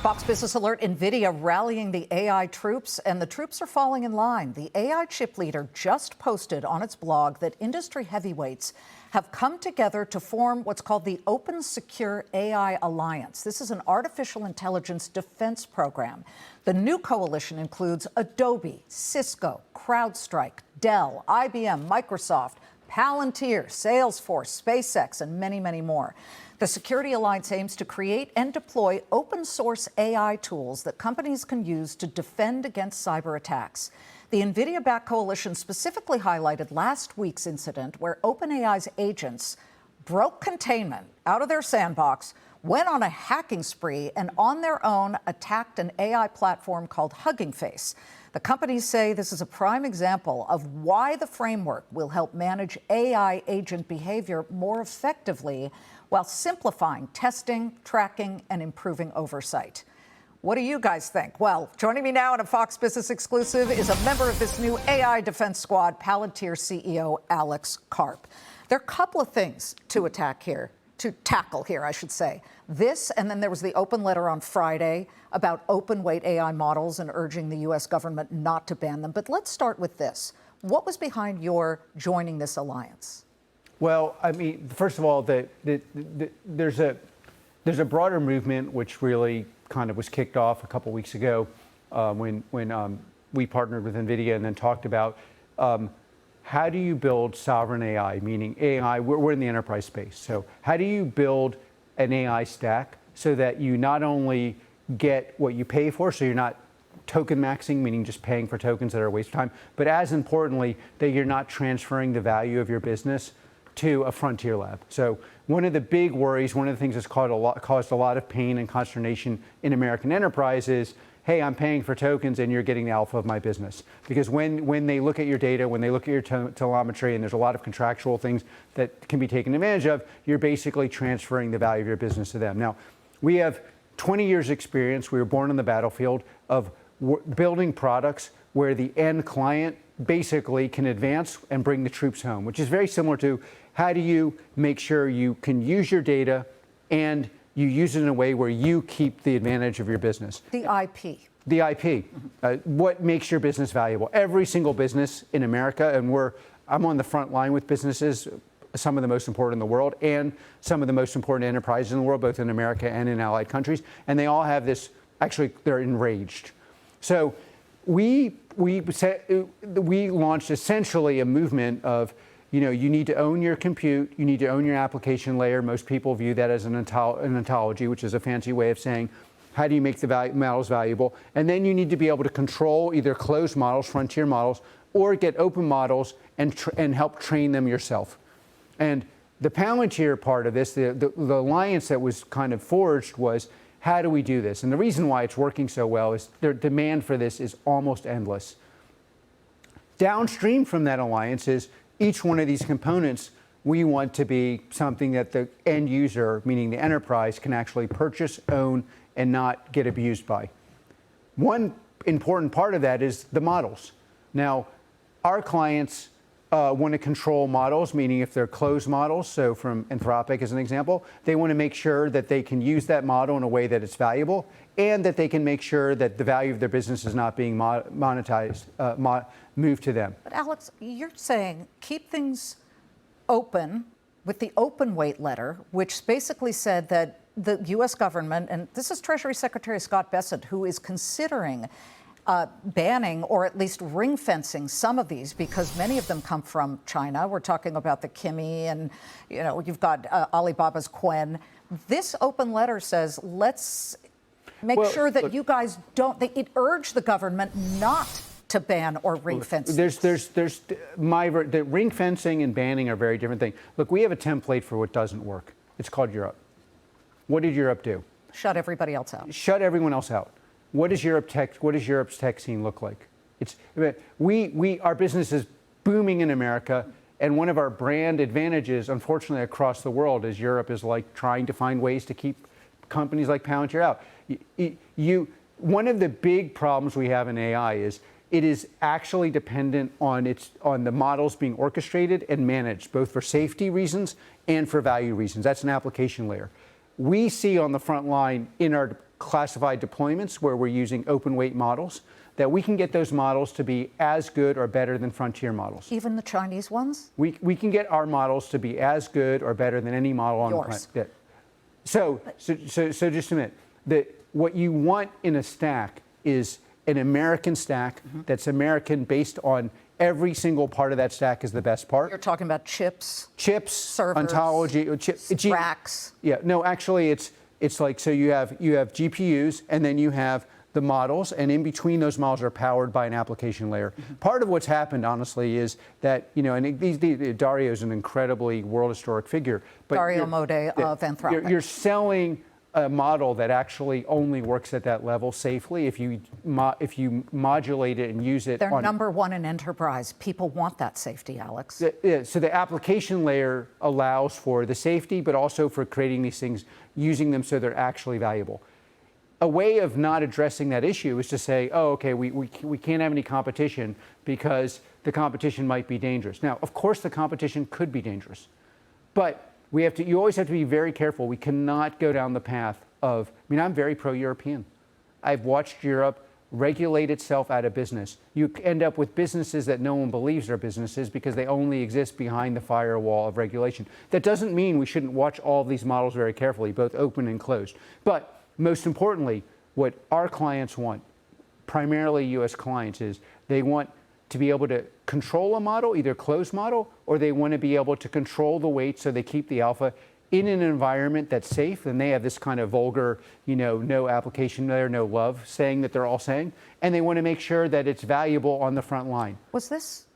Fox Business Alert, NVIDIA rallying the AI troops, and the troops are falling in line. The AI chip leader just posted on its blog that industry heavyweights have come together to form what's called the Open Secure AI Alliance. This is an artificial intelligence defense program. The new coalition includes Adobe, Cisco, CrowdStrike, Dell, IBM, Microsoft, Palantir, Salesforce, SpaceX, and many, many more. The Security Alliance aims to create and deploy open source AI tools that companies can use to defend against cyber attacks. The NVIDIA-backed coalition specifically highlighted last week's incident where OpenAI's agents broke containment out of their sandbox, went on a hacking spree, and on their own attacked an AI platform called Hugging Face. The companies say this is a prime example of why the framework will help manage AI agent behavior more effectively while simplifying testing, tracking, and improving oversight. What do you guys think? Well, joining me now in a Fox Business exclusive is a member of this new AI defense squad, Palantir CEO Alex Karp. There are a couple of things to tackle here, I should say. This, and then there was the open letter on Friday about open weight AI models and urging the U.S. government not to ban them. But let's start with this. What was behind your joining this alliance? Well, I mean, first of all, there's a broader movement which really kind of was kicked off a couple weeks ago when we partnered with NVIDIA and then talked about how do you build sovereign AI, meaning AI, we're in the enterprise space. So how do you build an AI stack so that you not only get what you pay for, so you're not token maxing, meaning just paying for tokens that are a waste of time, but as importantly, that you're not transferring the value of your business to a frontier lab. So one of the big worries, one of the things that's caused a lot of pain and consternation in American enterprise is, hey, I'm paying for tokens and you're getting the alpha of my business. Because when they look at your data, when they look at your telemetry, and there's a lot of contractual things that can be taken advantage of, you're basically transferring the value of your business to them. Now, we have 20 years experience, we were born on the battlefield, of building products where the end client basically can advance and bring the troops home, which is very similar to how do you make sure you can use your data and you use it in a way where you keep the advantage of your business. The IP. The IP. What makes your business valuable? Every single business in America, and I'm on the front line with businesses, some of the most important in the world, and some of the most important enterprises in the world, both in America and in allied countries, and they all have this, actually, they're enraged. So we launched essentially a movement of, you need to own your compute, you need to own your application layer. Most people view that as an ontology, which is a fancy way of saying, how do you make the models valuable? And then you need to be able to control either closed models, frontier models, or get open models and help train them yourself. And the Palantir part of this, the alliance that was kind of forged was, how do we do this? And the reason why it's working so well is their demand for this is almost endless. Downstream from that alliance is each one of these components we want to be something that the end user, meaning the enterprise, can actually purchase, own, and not get abused by. One important part of that is the models. Now, our clients want to control models, meaning if they're closed models, so from Anthropic as an example, they want to make sure that they can use that model in a way that it's valuable and that they can make sure that the value of their business is not being monetized, moved to them. But Alex, you're saying keep things open with the open weight letter, which basically said that the U.S. government, and this is Treasury Secretary Scott Bessent, who is considering banning or at least ring fencing some of these because many of them come from China. We're talking about the Kimi and, you've got Alibaba's Quen. This open letter says, let's make sure that you guys don't, it urged the government not to ban or ring fence. The ring fencing and banning are very different things. Look, we have a template for what doesn't work. It's called Europe. What did Europe do? Shut everybody else out. Shut everyone else out. What does Europe's tech scene look like? Our business is booming in America, and one of our brand advantages, unfortunately, across the world is Europe is like trying to find ways to keep companies like Palantir out. One of the big problems we have in AI is it is actually dependent on the models being orchestrated and managed, both for safety reasons and for value reasons. That's an application layer. We see on the front line in our classified deployments where we're using open weight models, that we can get those models to be as good or better than frontier models. Even the Chinese ones? We can get our models to be as good or better than any model on the planet. So just a minute. What you want in a stack is an American stack that's American based on every single part of that stack is the best part. You're talking about chips, servers, ontology, racks. Yeah, no, actually it's like, so you have GPUs and then you have the models, and in between those models are powered by an application layer. Part of what's happened, honestly, is that, and Dario is an incredibly world historic figure. But Dario Mode of Anthropic. You're selling a model that actually only works at that level safely if you modulate it and use it. They're number one in enterprise. People want that safety, Alex. Yeah, so the application layer allows for the safety, but also for creating these things, using them so they're actually valuable. A way of not addressing that issue is to say, oh, okay, we can't have any competition because the competition might be dangerous. Now, of course, the competition could be dangerous, but you always have to be very careful. We cannot go down the path of, I'm very pro-European. I've watched Europe regulate itself out of business. You end up with businesses that no one believes are businesses because they only exist behind the firewall of regulation. That doesn't mean we shouldn't watch all of these models very carefully, both open and closed. But most importantly, what our clients want, primarily US clients, is they want to be able to control a model, either closed model, or they want to be able to control the weight so they keep the alpha in an environment that's safe. And they have this kind of vulgar, no application layer, no love saying that they're all saying. And they want to make sure that it's valuable on the front line. Was this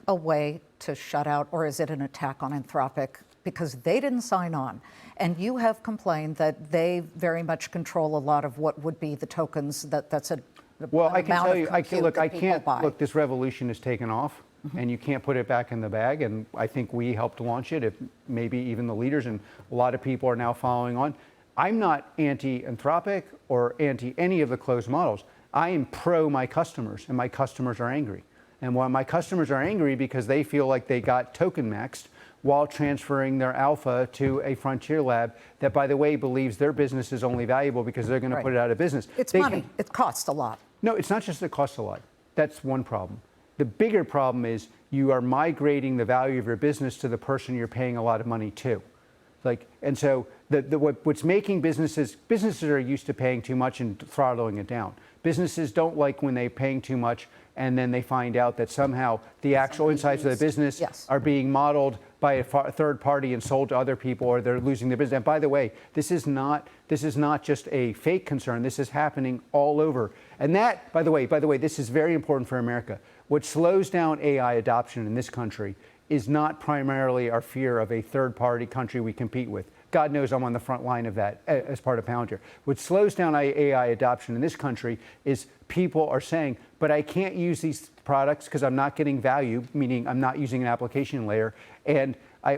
a way to shut out, or is it an attack on Anthropic? Because they didn't sign on. And you have complained that they very much control a lot of what would be the tokens that's well, I can tell you, look, this revolution has taken off, and you can't put it back in the bag. And I think we helped launch it, if maybe even the leaders, and a lot of people are now following on. I'm not anti-Anthropic or anti any of the closed models. I am pro my customers, and my customers are angry. And why my customers are angry because they feel like they got token maxed while transferring their alpha to a frontier lab that, by the way, believes their business is only valuable because they're going to put it out of business. It's money. It costs a lot. No, it's not just that it costs a lot. That's one problem. The bigger problem is you are migrating the value of your business to the person you're paying a lot of money to. And so what's making businesses are used to paying too much and throttling it down. Businesses don't like when they're paying too much and then they find out that somehow the actual insights of the business are being modeled by a third party and sold to other people, or they're losing their business. And by the way, this is not just a fake concern. This is happening all over. And that, by the way, this is very important for America. What slows down AI adoption in this country is not primarily our fear of a third-party country we compete with. God knows I'm on the front line of that as part of Palantir. What slows down AI adoption in this country is people are saying, but I can't use these products because I'm not getting value, meaning I'm not using an application layer,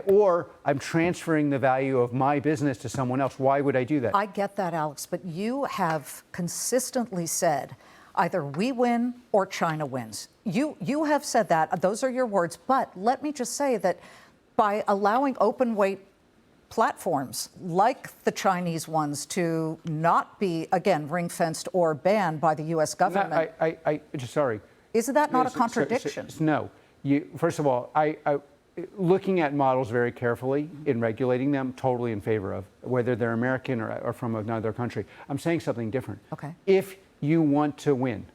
or I'm transferring the value of my business to someone else. Why would I do that? I get that, Alex, but you have consistently said either we win or China wins. You have said that. Those are your words. But let me just say that by allowing open weight platforms like the Chinese ones to not be, again, ring-fenced or banned by the U.S. government. Sorry. Isn't that not a contradiction? No. First of all, looking at models very carefully in regulating them, totally in favor of, whether they're American or from another country. I'm saying something different. Okay. If you want to win,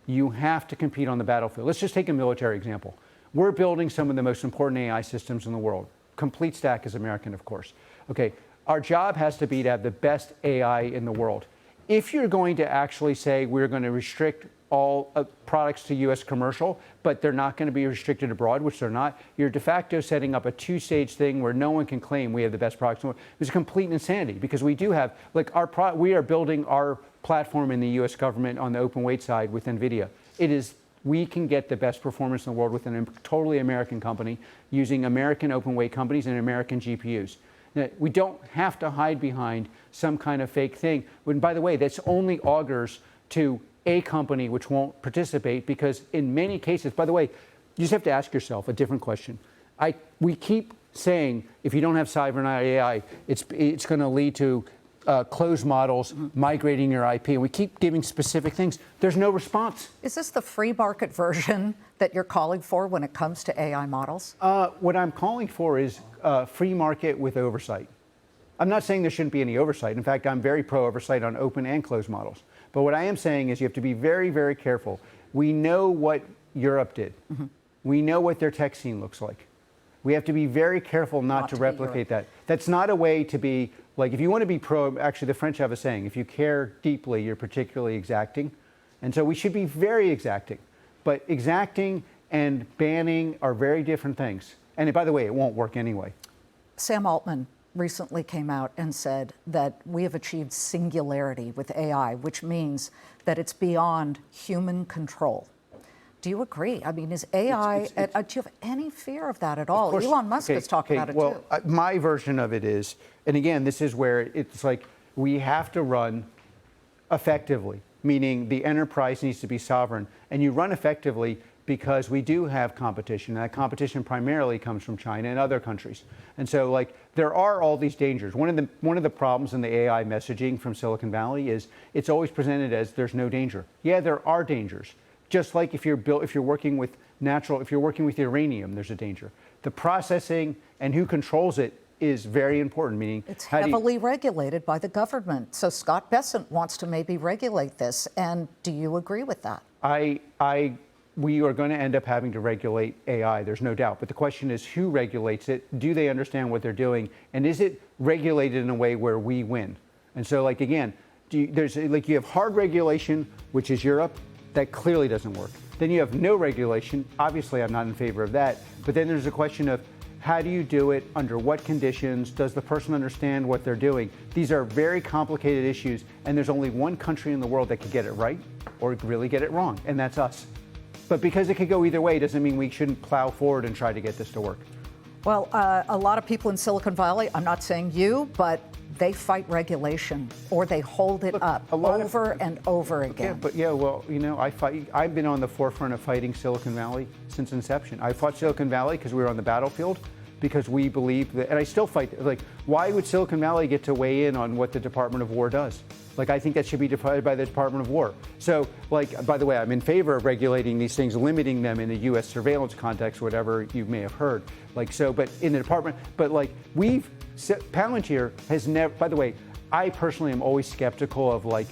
you have to compete on the battlefield. Let's just take a military example. We're building some of the most important AI systems in the world. Complete stack is American, of course. Okay, our job has to be to have the best AI in the world. If you're going to actually say we're going to restrict all products to U.S. commercial, but they're not going to be restricted abroad, which they're not, you're de facto setting up a two-stage thing where no one can claim we have the best products in the world. It's complete insanity because we do have, we are building our platform in the U.S. government on the open weight side with NVIDIA. We can get the best performance in the world with a totally American company using American open weight companies and American GPUs. Now, we don't have to hide behind some kind of fake thing. When, by the way, that's only augurs to a company which won't participate because in many cases, by the way, you just have to ask yourself a different question. We keep saying if you don't have sovereign AI, it's going to lead to closed models, migrating your IP, and we keep giving specific things. There's no response. Is this the free market version that you're calling for when it comes to AI models? What I'm calling for is free market with oversight. I'm not saying there shouldn't be any oversight. In fact, I'm very pro-oversight on open and closed models. But what I am saying is you have to be very, very careful. We know what Europe did. We know what their tech scene looks like. We have to be very careful not to replicate that. That's not a way to be, like, if you want to be pro, actually the French have a saying, if you care deeply, you're particularly exacting. And so we should be very exacting. But exacting and banning are very different things. And by the way, it won't work anyway. Sam Altman recently came out and said that we have achieved singularity with AI, which means that it's beyond human control. Do you agree? I mean, is AI, do you have any fear of that at all? Elon Musk has talked about it too. My version of it is, and again, this is where it's like we have to run effectively, meaning the enterprise needs to be sovereign. And you run effectively because we do have competition. And that competition primarily comes from China and other countries. And so, like, there are all these dangers. One of the problems in the AI messaging from Silicon Valley is it's always presented as there's no danger. Yeah, there are dangers. Just like if you're working with uranium, there's a danger. The processing and who controls it is very important, meaning it's heavily regulated by the government. So Scott Bessent wants to maybe regulate this. And do you agree with that? We are going to end up having to regulate AI, there's no doubt. But the question is, who regulates it? Do they understand what they're doing? And is it regulated in a way where we win? And so, like, again, you have hard regulation, which is Europe. That clearly doesn't work. Then you have no regulation. Obviously, I'm not in favor of that. But then there's a question of how do you do it? Under what conditions? Does the person understand what they're doing? These are very complicated issues. And there's only one country in the world that could get it right or really get it wrong. And that's us. But because it could go either way doesn't mean we shouldn't plow forward and try to get this to work. Well, a lot of people in Silicon Valley, I'm not saying you, but they fight regulation or they hold it up over and over again. I've been on the forefront of fighting Silicon Valley since inception. I fought Silicon Valley because we were on the battlefield, because we believe that, and I still fight. Like, why would Silicon Valley get to weigh in on what the Department of War does? Like, I think that should be decided by the Department of War. So, like, by the way, I'm in favor of regulating these things, limiting them in a U.S. surveillance context, whatever you may have heard. Like, so, but in the department, but like, Palantir has never, by the way, I personally am always skeptical of, like,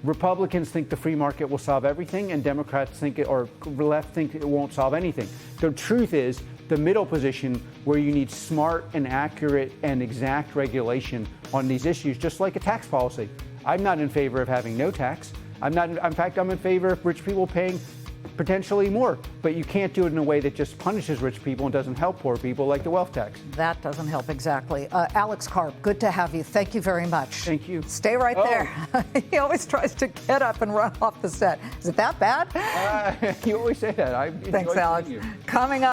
Republicans think the free market will solve everything and Democrats think it, or left think it won't solve anything. The truth is, the middle position where you need smart and accurate and exact regulation on these issues, just like a tax policy. I'm not in favor of having no tax. In fact, I'm in favor of rich people paying potentially more, but you can't do it in a way that just punishes rich people and doesn't help poor people, like the wealth tax. That doesn't help, exactly. Alex Karp, good to have you. Thank you very much. Thank you. Stay right there. He always tries to get up and run off the set. Is it that bad? You always say that. Thanks, Alex. Coming up.